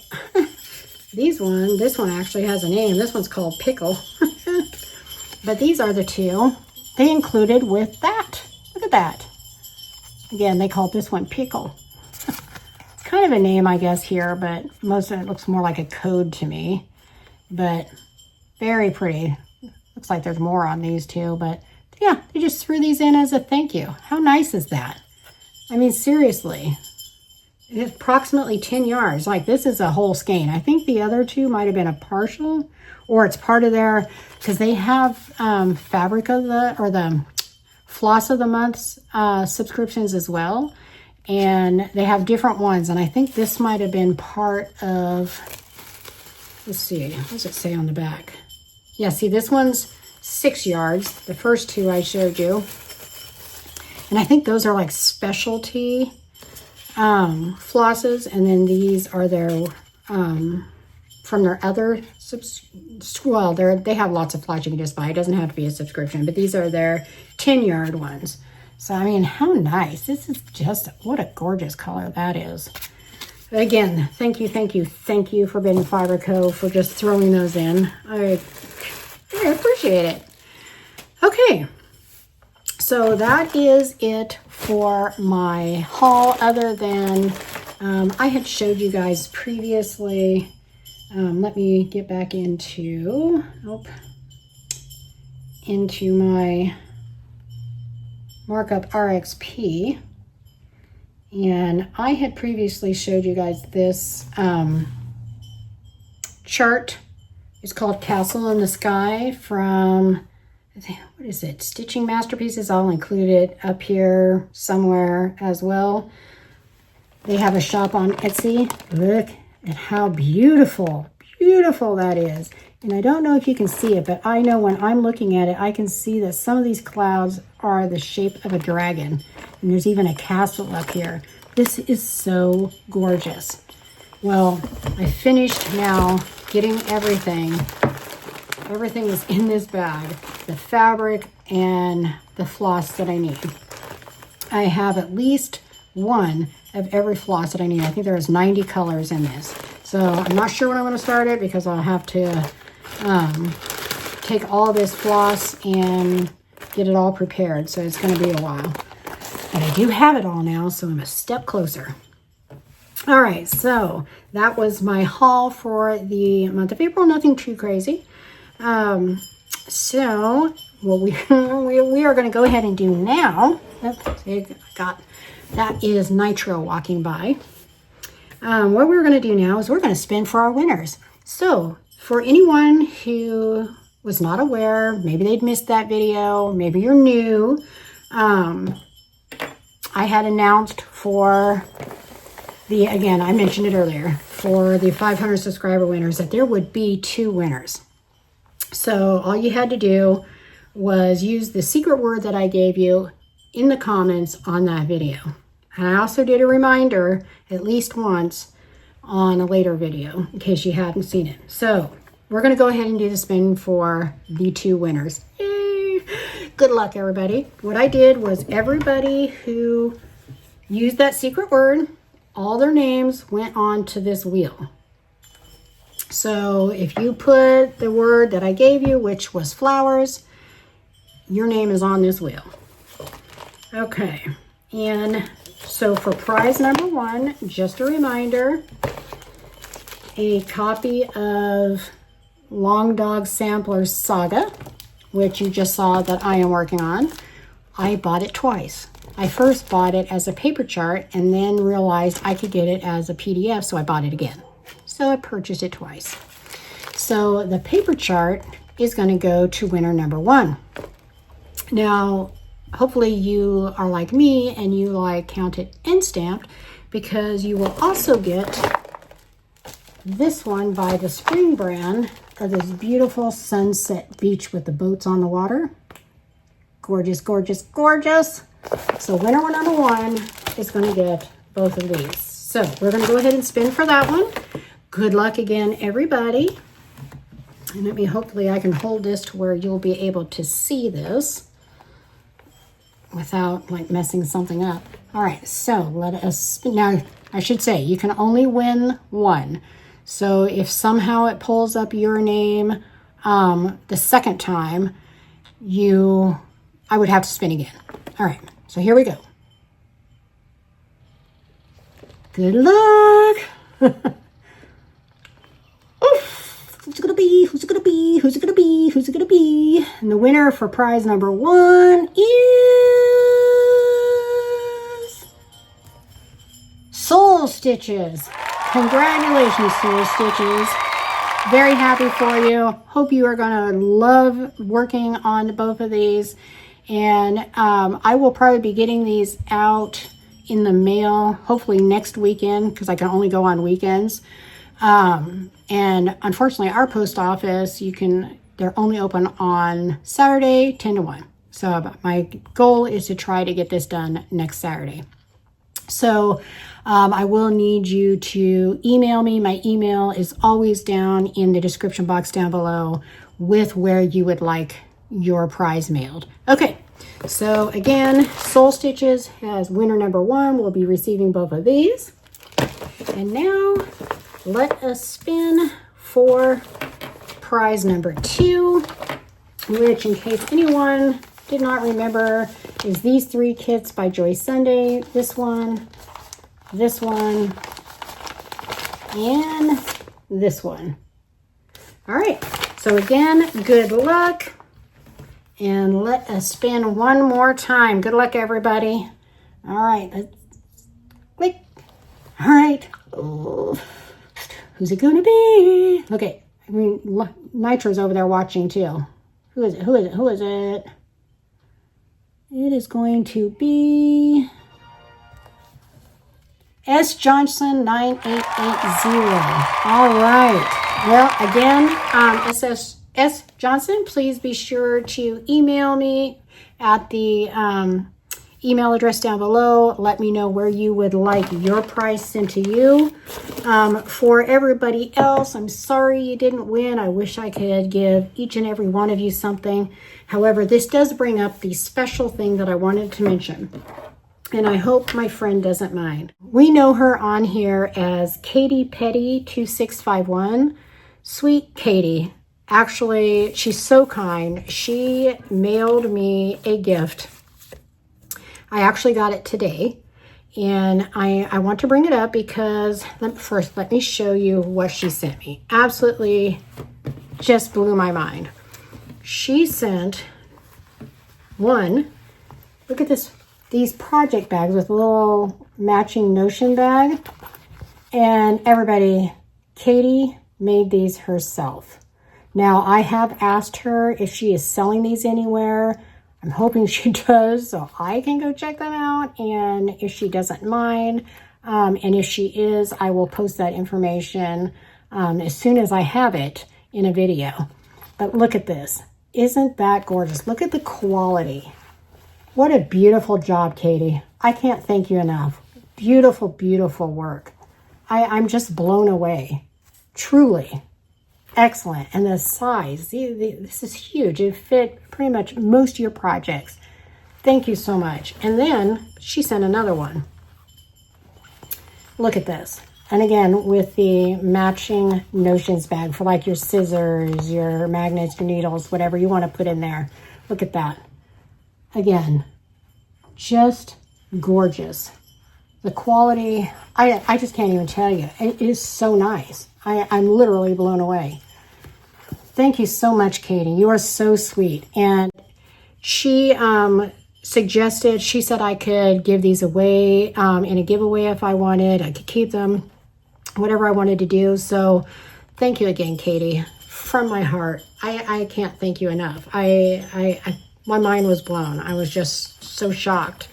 This one actually has a name. This one's called Pickle. But these are the 2. they included with that. Look at that. Again, they call this one Pickle. It's kind of a name, I guess, here, but most of it looks more like a code to me. But very pretty. Looks like there's more on these too, but yeah, they just threw these in as a thank you. How nice is that? I mean, seriously. It's approximately 10 yards. Like, this is a whole skein. I think the other two might have been a partial, or it's part of their, because they have fabric of the, or the floss of the month's subscriptions as well. And they have different ones. And I think this might have been part of, let's see, what does it say on the back? Yeah, see, this one's 6 yards. The first two I showed you. And I think those are like specialty flosses, and then these are their from their other well, they have lots of floss you can just buy. It doesn't have to be a subscription, but these are their 10-yard ones. So I mean, how nice. This is just, what a gorgeous color that is. But again, thank you for Bed and Fiber Co. for just throwing those in. I appreciate it. Okay, so that is it for my haul, other than I had showed you guys previously. Let me get back into my Markup RXP. And I had previously showed you guys this chart. It's called Castle in the Sky from, what is it? Stitching Masterpieces. I'll include it up here somewhere as well. They have a shop on Etsy. Look at how beautiful that is. And I don't know if you can see it, but I know when I'm looking at it, I can see that some of these clouds are the shape of a dragon. And there's even a castle up here. This is so gorgeous. Well, I finished now getting everything. Everything is in this bag. The fabric and the floss that I need. I have at least one of every floss that I need. I think there's 90 colors in this. So I'm not sure when I'm going to start it, because I'll have to take all this floss and get it all prepared. So it's going to be a while. But I do have it all now, so I'm a step closer. All right, so that was my haul for the month of April. Nothing too crazy. So what we are going to go ahead and do now, that is Nitro walking by. What we're going to do now is we're going to spin for our winners. So for anyone who was not aware, maybe they'd missed that video, maybe you're new, I had announced for the, again, I mentioned it earlier, for the 500 subscriber winners that there would be 2 winners. So all you had to do was use the secret word that I gave you in the comments on that video. And I also did a reminder at least once on a later video in case you hadn't seen it. So we're going to go ahead and do the spin for the 2 winners. Yay! Good luck, everybody. What I did was everybody who used that secret word, all their names went on to this wheel. So if you put the word that I gave you, which was flowers, your name is on this wheel. Okay, and so for prize number 1, just a reminder, a copy of Long Dog Sampler's Saga, which you just saw that I am working on. I bought it twice. I first bought it as a paper chart and then realized I could get it as a PDF, so I bought it again. So I purchased it twice. So the paper chart is going to go to winner number 1. Now, hopefully you are like me and you like counted and stamped, because you will also get this one by the Spring brand of this beautiful sunset beach with the boats on the water. Gorgeous, gorgeous, gorgeous. So winner number 1 is going to get both of these. So we're going to go ahead and spin for that one. Good luck again, everybody. And let me, hopefully I can hold this to where you'll be able to see this without like messing something up. All right, so let us spin. Now, I should say you can only win 1. So if somehow it pulls up your name the second time, you I would have to spin again. All right, so here we go. Good luck. Oof. Who's it gonna be? Who's it gonna be? Who's it gonna be? Who's it gonna be? And the winner for prize number 1 is Soul Stitches. Congratulations, Soul Stitches. Very happy for you. Hope you are gonna love working on both of these. And I will probably be getting these out in the mail, hopefully next weekend, because I can only go on weekends. And unfortunately, our post office, they're only open on Saturday, 10 to 1. So my goal is to try to get this done next Saturday. So I will need you to email me. My email is always down in the description box down below with where you would like your prize mailed. Okay, so again, Soul Stitches has winner number 1. We'll be receiving both of these. And now let us spin for prize number 2, which, in case anyone did not remember, is these 3 kits by Joy Sunday. This one, and this one. All right, so again, good luck. And let us spin one more time. Good luck, everybody. All right, let's click. All right. Oh, who's it gonna be? Okay, I mean, Nitro's over there watching too. Who is it? Who is it? Who is it? It is going to be S. Johnson 9880. All right. Well, again, S. Johnson, please be sure to email me at the email address down below. Let me know where you would like your prize sent to you. For everybody else, I'm sorry you didn't win. I wish I could give each and every one of you something. However, this does bring up the special thing that I wanted to mention, and I hope my friend doesn't mind. We know her on here as Katie Petty 2651. Sweet Katie. Actually, she's so kind. She mailed me a gift. I actually got it today, and I want to bring it up because first let me show you what she sent me. Absolutely just blew my mind. She sent one, look at this, these project bags with a little matching Notion bag, and everybody, Katie made these herself. Now, I have asked her if she is selling these anywhere. I'm hoping she does, so I can go check them out. And if she doesn't mind, and if she is, I will post that information as soon as I have it in a video. But look at this. Isn't that gorgeous? Look at the quality. What a beautiful job, Katie. I can't thank you enough. Beautiful, beautiful work. I'm just blown away. Truly. Excellent. And the size, this is huge. It fit pretty much most of your projects. Thank you so much. And then she sent another one. Look at this. And again, with the matching Notions bag for like your scissors, your magnets, your needles, whatever you want to put in there. Look at that. Again, just gorgeous. The quality, I just can't even tell you. It is so nice. I'm literally blown away. Thank you so much, Katie. You are so sweet. And she suggested, she said I could give these away in a giveaway if I wanted. I could keep them, whatever I wanted to do. So thank you again, Katie, from my heart. I can't thank you enough. My mind was blown. I was just so shocked.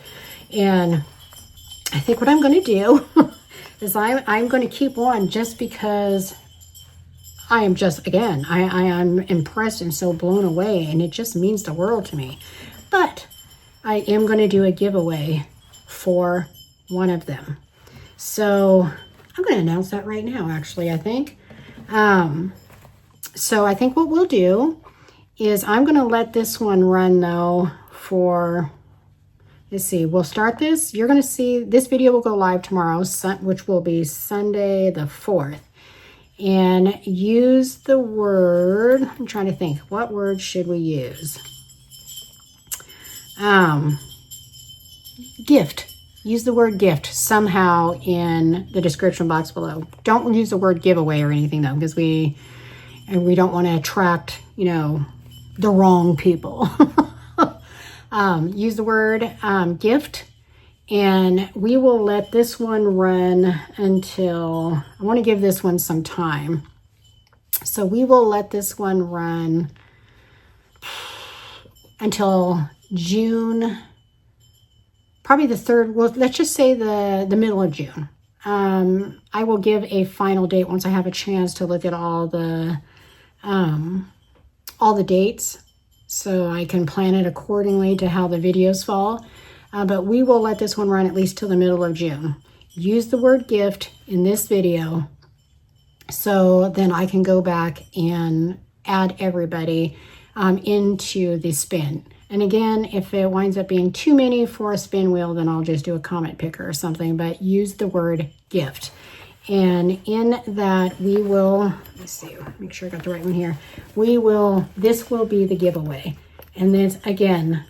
And I think what I'm going to do is I'm going to keep one just because I am just, again, I am impressed and so blown away, and it just means the world to me. But I am going to do a giveaway for one of them. So I'm going to announce that right now, actually, I think. So I think what we'll do is I'm going to let this one run, though, for... Let's see, we'll start this. You're going to see, this video will go live tomorrow, which will be Sunday the 4th. And use the word, I'm trying to think, what word should we use? gift. Use the word gift somehow in the description box below. Don't use the word giveaway or anything though, because we don't want to attract, you know, the wrong people. Use the word gift, and we will let this one run until, I want to give this one some time. So we will let this one run until June, probably the 3rd, well, let's just say the middle of June. I will give a final date once I have a chance to look at all the dates, so I can plan it accordingly to how the videos fall. But we will let this one run at least till the middle of June. Use the word gift in this video, so then I can go back and add everybody into the spin. And again, if it winds up being too many for a spin wheel, then I'll just do a comment picker or something, but use the word gift. And in that we will, let's see, make sure I got the right one here. This will be the giveaway. And then again,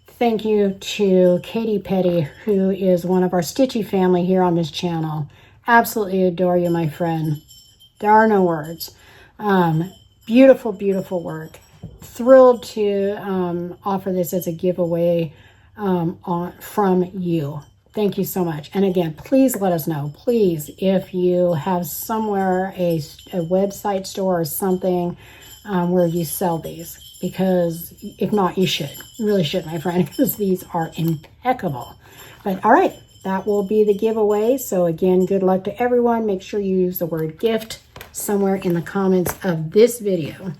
thank you to Katie Petty, who is one of our Stitchy family here on this channel. Absolutely adore you, my friend. There are no words. Beautiful, beautiful work. Thrilled to offer this as a giveaway from you. Thank you so much. And again, please let us know, please, if you have somewhere a website store or something where you sell these, because if not, you should. You really should, my friend, because these are impeccable. But all right, that will be the giveaway. So again, good luck to everyone. Make sure you use the word gift somewhere in the comments of this video.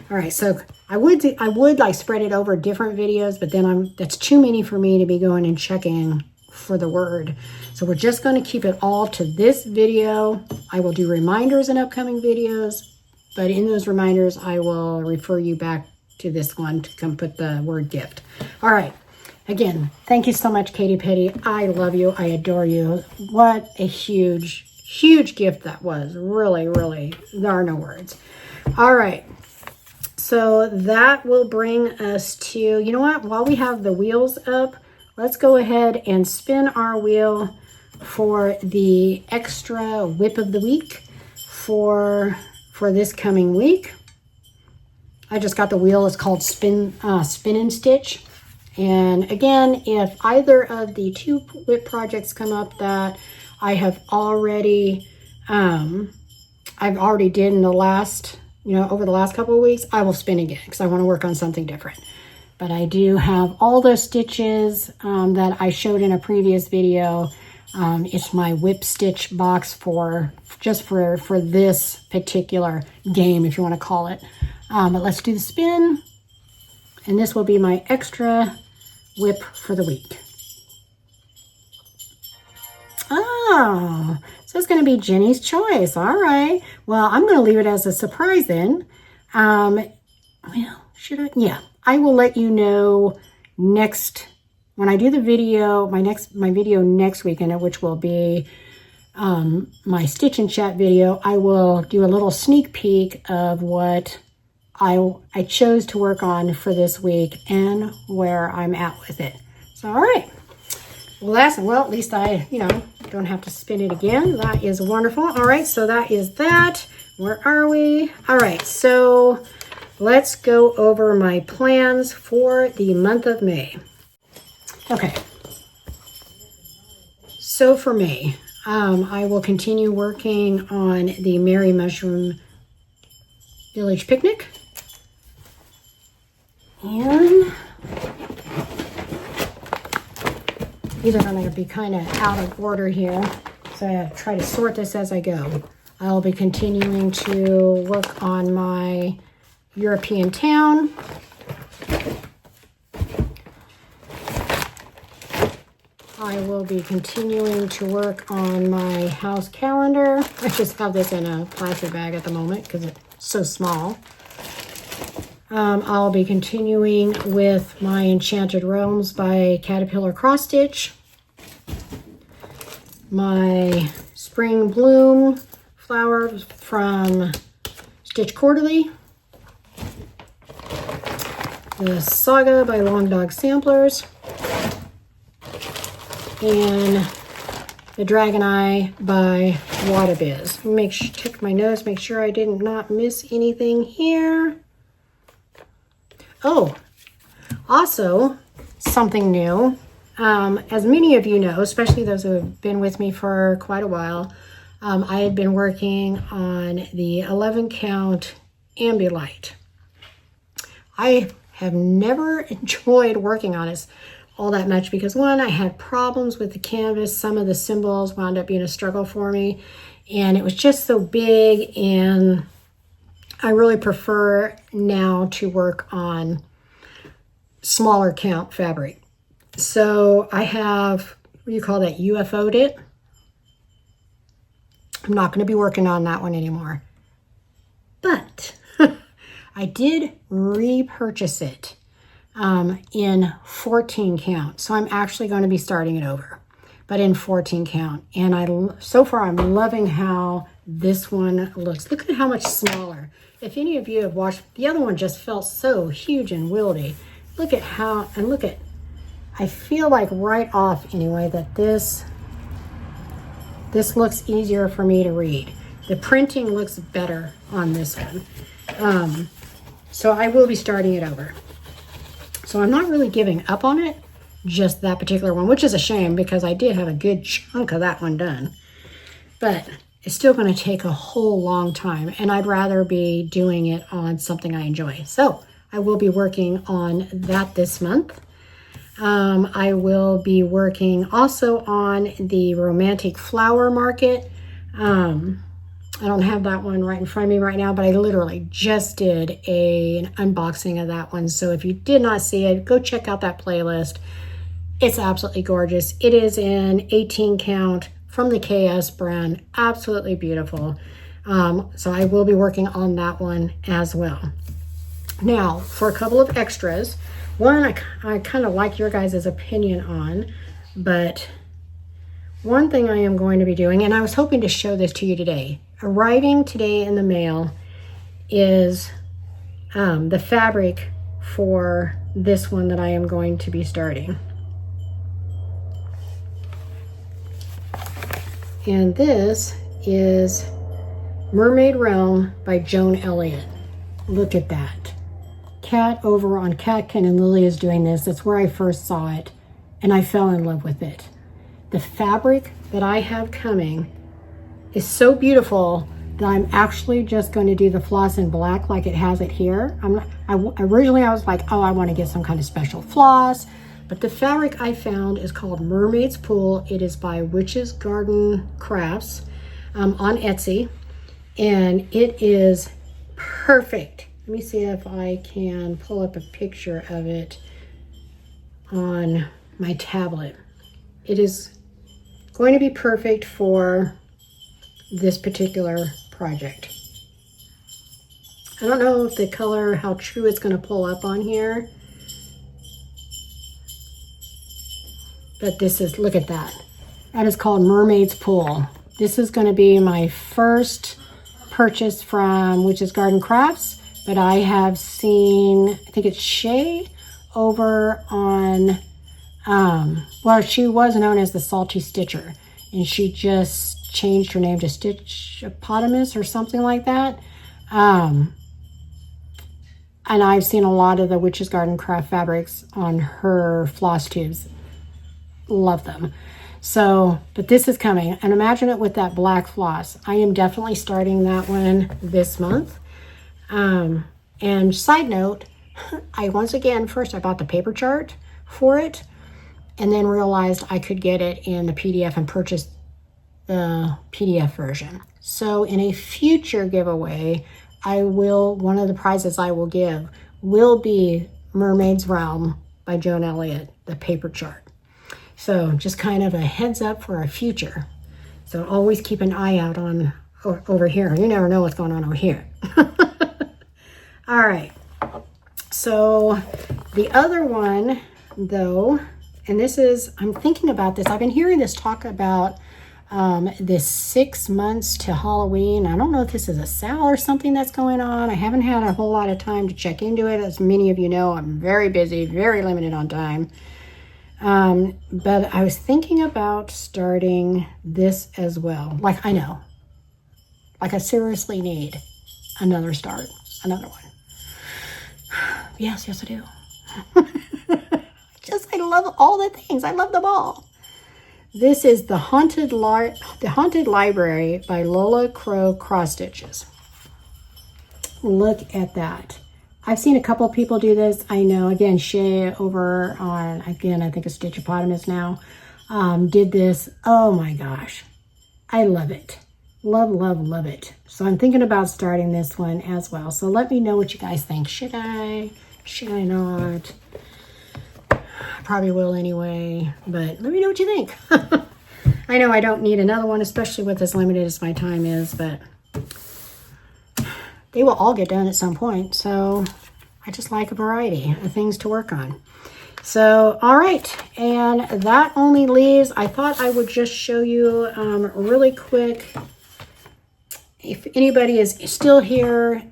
All right, so I would like spread it over different videos, but then that's too many for me to be going and checking for the word. So we're just going to keep it all to this video. I will do reminders in upcoming videos, but in those reminders, I will refer you back to this one to come put the word gift. All right. Again, thank you so much, Katie Petty. I love you. I adore you. What a huge, huge gift that was. Really, really, there are no words. All right. So that will bring us to, you know what, while we have the wheels up, let's go ahead and spin our wheel for the extra whip of the week for this coming week. I just got the wheel. It's called Spin and Stitch. And again, if either of the 2 whip projects come up that I have already, I've already did in the last, over the last couple of weeks, I will spin again because I want to work on something different. But I do have all those stitches that I showed in a previous video. It's my whip stitch box for this particular game, if you want to call it. But let's do the spin. And this will be my extra whip for the week. Oh, so it's going to be Jenny's choice. All right. Well, I'm going to leave it as a surprise then. Well, should I? Yeah, I will let you know when I do the video, my video next weekend, which will be my Stitch and Chat video. I will do a little sneak peek of what I chose to work on for this week and where I'm at with it. So, all right. Well, at least I, don't have to spin it again. That is wonderful. All right, so that is that. Where are we? All right, so let's go over my plans for the month of May. Okay. So for May, I will continue working on the Merry Mushroom Village Picnic. And these are going to be kind of out of order here, so I try to sort this as I go. I'll be continuing to work on my European town. I will be continuing to work on my house calendar. I just have this in a plastic bag at the moment because it's so small. I'll be continuing with my Enchanted Realms by Caterpillar Cross Stitch. My Spring Bloom flowers from Stitch Quarterly. the Saga by Long Dog Samplers, and the Dragon Eye by Wadabiz. Check my notes, make sure I did not miss anything here. Oh, also something new. As many of you know, especially those who have been with me for quite a while, I had been working on the 11 count Ambilight. I have never enjoyed working on it all that much because, one, I had problems with the canvas. Some of the symbols wound up being a struggle for me, and it was just so big, and I really prefer now to work on smaller count fabric. So I have, what do you call that, UFO'd it. I'm not going to be working on that one anymore. But I did repurchase it in 14 count. So I'm actually going to be starting it over, but in 14 count. And so far I'm loving how this one looks. Look at how much smaller. If any of you have watched, the other one just felt so huge and wieldy. Look at how, and look at, I feel like right off anyway that this looks easier for me to read. The printing looks better on this one. So I will be starting it over. So I'm not really giving up on it, just that particular one, which is a shame because I did have a good chunk of that one done. But it's still going to take a whole long time, and I'd rather be doing it on something I enjoy. So I will be working on that this month. I will be working also on the Romantic Flower Market. I don't have that one right in front of me right now, but I literally just did an unboxing of that one. So if you did not see it, go check out that playlist. It's absolutely gorgeous. It is in 18 count from the KS brand. Absolutely beautiful. So I will be working on that one as well. Now, for a couple of extras, one I kind of like your guys' opinion on, but one thing I am going to be doing, and I was hoping to show this to you today, arriving today in the mail is the fabric for this one that I am going to be starting. And this is Mermaid Realm by Joan Elliott. Look at that. Kat over on Catkin and Lily is doing this. That's where I first saw it, and I fell in love with it. The fabric that I have coming is so beautiful that I'm actually just going to do the floss in black like it has it here. Originally I was like, oh, I want to get some kind of special floss, but the fabric I found is called Mermaid's Pool. It is by Witch's Garden Crafts on Etsy, and it is perfect. Let me see if I can pull up a picture of it on my tablet. It is going to be perfect for this particular project. I don't know if the color, how true it's going to pull up on here, but this is, look at that. That is called Mermaid's Pool. This is going to be my first purchase from Witch's Garden Crafts, but I have seen, I think it's Shay over on, well, she was known as the Salty Stitcher, and she just changed her name to Stitchopotamus or something like that. And I've seen a lot of the Witch's Garden Craft fabrics on her floss tubes. Love them. So, but this is coming, and imagine it with that black floss. I am definitely starting that one this month. And side note, first I bought the paper chart for it, and then realized I could get it in the PDF and purchased the PDF version. So in a future giveaway, one of the prizes I will give will be Mermaid's Realm by Joan Elliott, the paper chart. So just kind of a heads up for a future. So always keep an eye out on over here. You never know what's going on over here. All right. So the other one though, and this is, I'm thinking about this. I've been hearing this talk about this 6 months to Halloween. I don't know if this is a sale or something that's going on. I haven't had a whole lot of time to check into it. As many of you know, I'm very busy, very limited on time. But I was thinking about starting this as well. Like, I know, like I seriously need another start, another one. Yes, I do. I love all the things. I love them all. This is the Haunted Library by Lola Crow Cross Stitches. Look at that. I've seen a couple people do this. I know, again, Shay over on, again, I think it's Stitchopotamus now, did this. Oh my gosh. I love it. Love, love, love it. So I'm thinking about starting this one as well. So let me know what you guys think. Should I? Should I not? I probably will anyway, but let me know what you think. I know I don't need another one, especially with as limited as my time is, but they will all get done at some point. So I just like a variety of things to work on. So, all right. And that only leaves, I thought I would just show you really quick. If anybody is still here,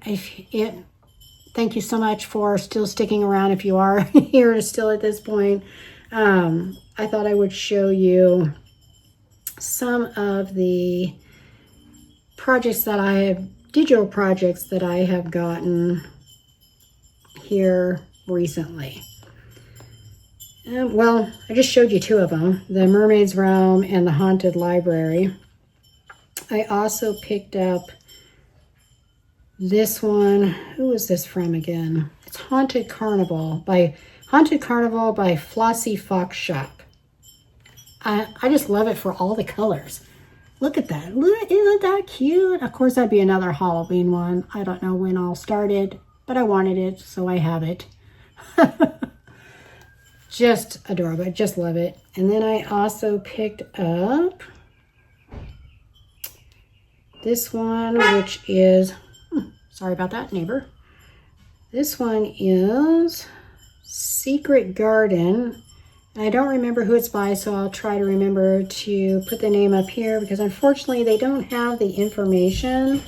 thank you so much for still sticking around if you are here still at this point. I thought I would show you some of the projects that I have, digital projects that I have gotten here recently. Well, I just showed you two of them, the Mermaid's Realm and the Haunted Library. I also picked up this one. Who is this from again? It's Haunted Carnival by Flossie Fox Shop. I just love it for all the colors. Look at that. Look, isn't that cute? Of course, that'd be another Halloween one. I don't know when I'll start it, but I wanted it, so I have it. Just adorable. I just love it. And then I also picked up this one, which is, sorry about that, neighbor. This one is Secret Garden. I don't remember who it's by, so I'll try to remember to put the name up here because unfortunately they don't have the information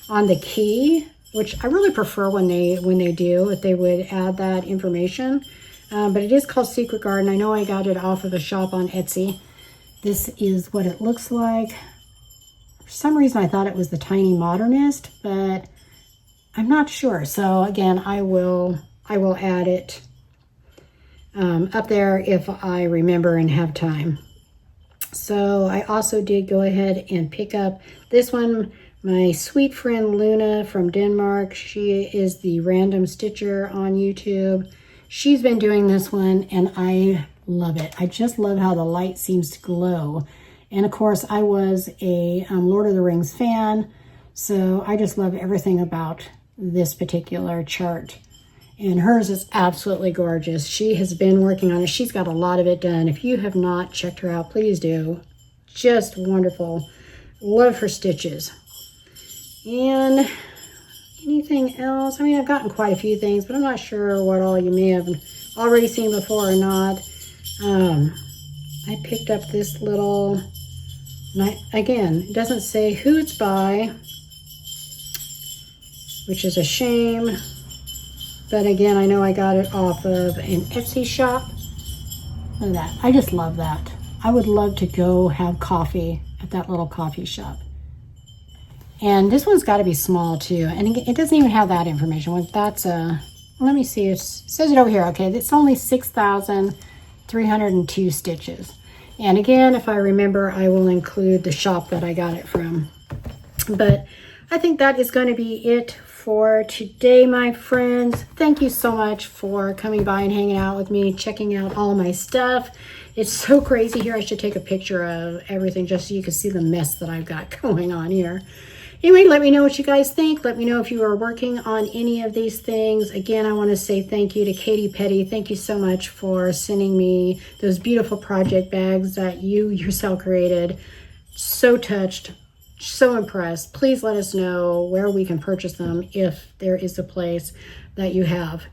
on the key, which I really prefer when they do, if they would add that information. But it is called Secret Garden. I know I got it off of a shop on Etsy. This is what it looks like. For some reason I thought it was the Tiny Modernist, but I'm not sure. So again, I will add it up there if I remember and have time. So I also did go ahead and pick up this one. My sweet friend Luna from Denmark, she is the Random Stitcher on YouTube. She's been doing this one and I love it. I just love how the light seems to glow. And of course, I was a Lord of the Rings fan, so I just love everything about this particular chart. And hers is absolutely gorgeous. She has been working on it. She's got a lot of it done. If you have not checked her out, please do. Just wonderful. Love her stitches. And anything else? I mean, I've gotten quite a few things, but I'm not sure what all you may have already seen before or not. I picked up this little, again, it doesn't say who it's by, which is a shame. But again, I know I got it off of an Etsy shop. Look at that. I just love that. I would love to go have coffee at that little coffee shop. And this one's got to be small too. And it doesn't even have that information. That's let me see. It says it over here. Okay, it's only 6,302 stitches. And again, if I remember, I will include the shop that I got it from. But I think that is going to be it for today, my friends. Thank you so much for coming by and hanging out with me, checking out all my stuff. It's so crazy here. I should take a picture of everything just so you can see the mess that I've got going on here. Anyway, let me know what you guys think. Let me know if you are working on any of these things. Again, I want to say thank you to Katie Petty. Thank you so much for sending me those beautiful project bags that you yourself created. So touched, so impressed. Please let us know where we can purchase them if there is a place that you have.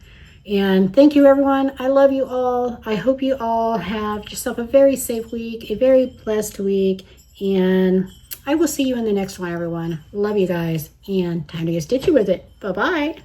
And thank you, everyone. I love you all. I hope you all have yourself a very safe week, a very blessed week, And I will see you in the next one, everyone. Love you guys, and time to get stitchy with it. Bye-bye.